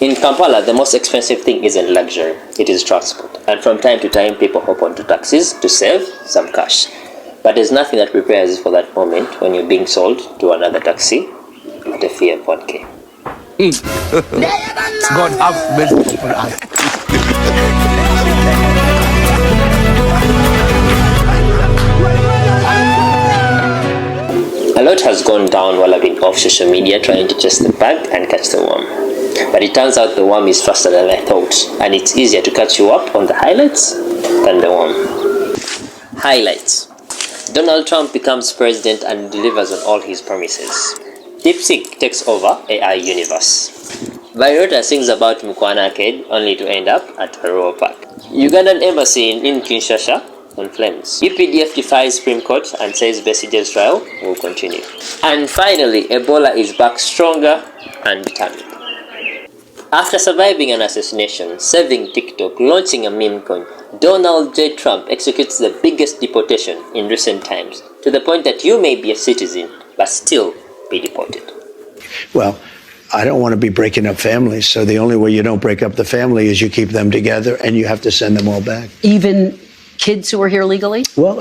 In Kampala, the most expensive thing isn't luxury, it is transport. And from time to time, people hop onto taxis to save some cash. But there's nothing that prepares you for that moment when you're being sold to another taxi at a fee of 1K. God have mercy upon us. A lot has gone down while I've been off social media trying to chase the bug and catch the worm. But it turns out the worm is faster than I thought, and it's easier to catch you up on the highlights than the worm. Highlights. Donald Trump becomes president and delivers on all his promises. DeepSeek takes over AI universe. VYROOTA sings about Mukwana Arcade only to end up at Varroa Park. Ugandan embassy in Kinshasa on flames. UPDF defies Supreme Court and says Besigye's trial will continue. And finally, Ebola is back stronger and determined. After surviving an assassination, saving TikTok, launching a meme coin, Donald J. Trump executes the biggest deportation in recent times, to the point that you may be a citizen, but still be deported. Well, I don't want to be breaking up families, so the only way you don't break up the family is you keep them together and you have to send them all back. Even kids who are here legally? Well,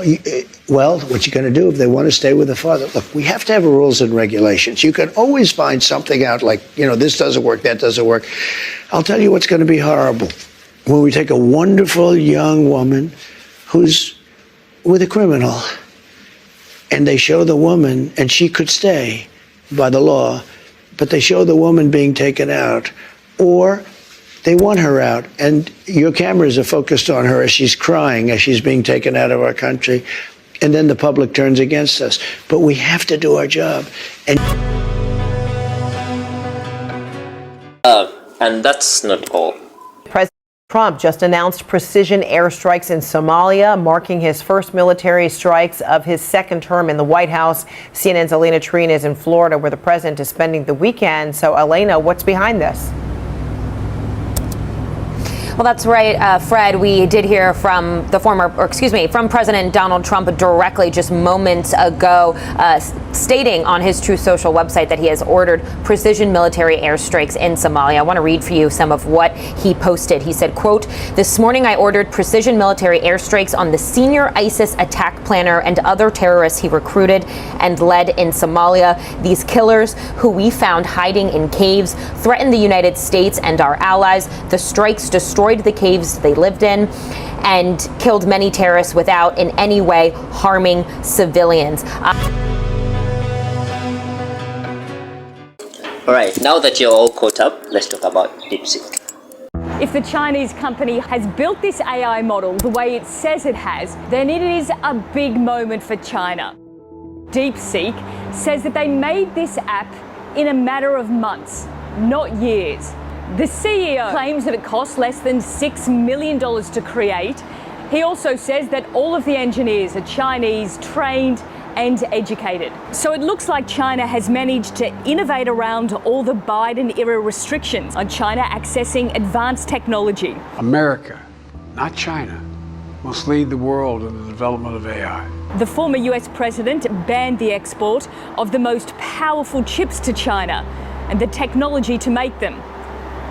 what you're going to do if they want to stay with the father? Look, we have to have rules and regulations. You can always find something out like, this doesn't work, that doesn't work. I'll tell you what's going to be horrible. When we take a wonderful young woman who's with a criminal and they show the woman, and she could stay by the law, but they show the woman being taken out, or they want her out, and your cameras are focused on her as she's crying, as she's being taken out of our country, and then the public turns against us. But we have to do our job. And that's not all. President Trump just announced precision airstrikes in Somalia, marking his first military strikes of his second term in the White House. CNN's Elena Trine is in Florida, where the president is spending the weekend. So, Elena, what's behind this? Well, that's right, Fred. We did hear from from President Donald Trump directly just moments ago, stating on his Truth Social website that he has ordered precision military airstrikes in Somalia. I want to read for you some of what he posted. He said, quote, "This morning I ordered precision military airstrikes on the senior ISIS attack planner and other terrorists he recruited and led in Somalia. These killers, who we found hiding in caves, threatened the United States and our allies. The strikes destroyed the caves they lived in and killed many terrorists without in any way harming civilians." All right, now that you're all caught up, let's talk about DeepSeek. If the Chinese company has built this AI model the way it says it has, then it is a big moment for China. DeepSeek says that they made this app in a matter of months, not years. The CEO claims that it cost less than $6 million to create. He also says that all of the engineers are Chinese, trained and educated. So it looks like China has managed to innovate around all the Biden-era restrictions on China accessing advanced technology. America, not China, must lead the world in the development of AI. The former US president banned the export of the most powerful chips to China and the technology to make them.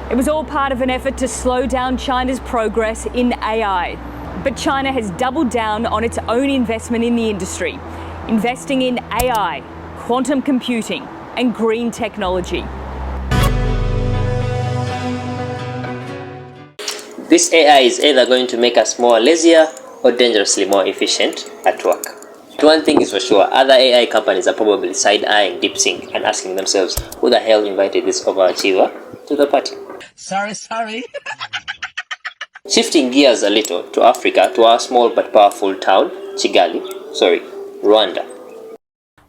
It was all part of an effort to slow down China's progress in AI. But China has doubled down on its own investment in the industry, investing in AI, quantum computing, and green technology. This AI is either going to make us more lazier or dangerously more efficient at work. One thing is for sure, other AI companies are probably side-eyeing DeepSeek and asking themselves, who the hell invited this overachiever to the party? Sorry. Shifting gears a little to Africa, to our small but powerful town, Rwanda.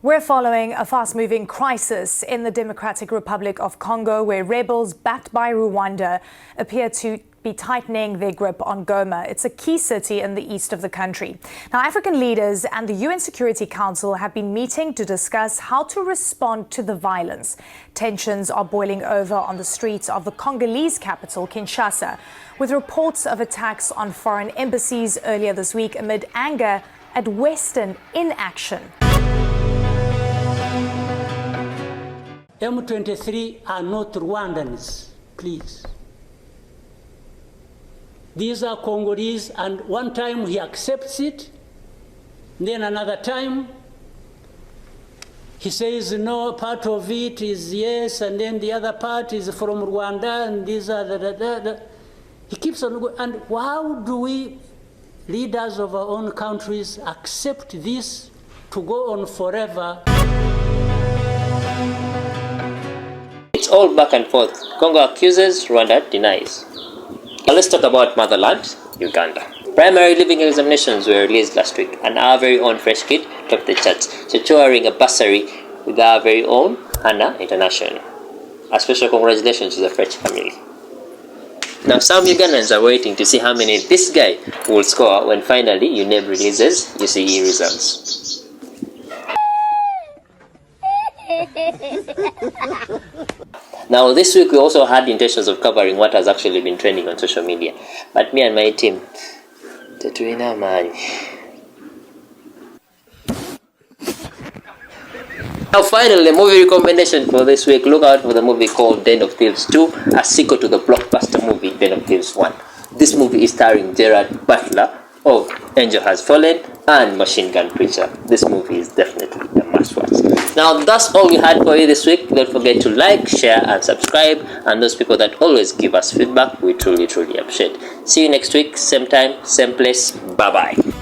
We're following a fast-moving crisis in the Democratic Republic of Congo, where rebels backed by Rwanda appear to be tightening their grip on Goma. It's a key city in the east of the country. Now, African leaders and the UN Security Council have been meeting to discuss how to respond to the violence. Tensions are boiling over on the streets of the Congolese capital, Kinshasa, with reports of attacks on foreign embassies earlier this week amid anger at Western inaction. M23 are not Rwandans. please. These are Congolese, and one time he accepts it, then another time he says no, part of it is yes, and then the other part is from Rwanda, and these are he keeps on going. And how do we, leaders of our own countries, accept this to go on forever? It's all back and forth. Congo accuses, Rwanda denies. Now let's talk about motherland, Uganda. Primary living examinations were released last week, and our very own fresh kid topped the charts, securing a bursary with our very own Hannah International. A special congratulations to the French family. Now some Ugandans are waiting to see how many this guy will score when finally UNEB releases UCE results. Now this week we also had intentions of covering what has actually been trending on social media, but me and my team, Now finally, the movie recommendation for this week. Look out for the movie called Den of Thieves 2, a sequel to the blockbuster movie Den of Thieves 1. This movie is starring Gerard Butler of Angel Has Fallen and Machine Gun Preacher. This movie is definitely a must watch. Now that's all we had for you this week. Don't forget to like, share and subscribe, and those people that always give us feedback, we truly appreciate. See you next week, same time, same place. Bye bye.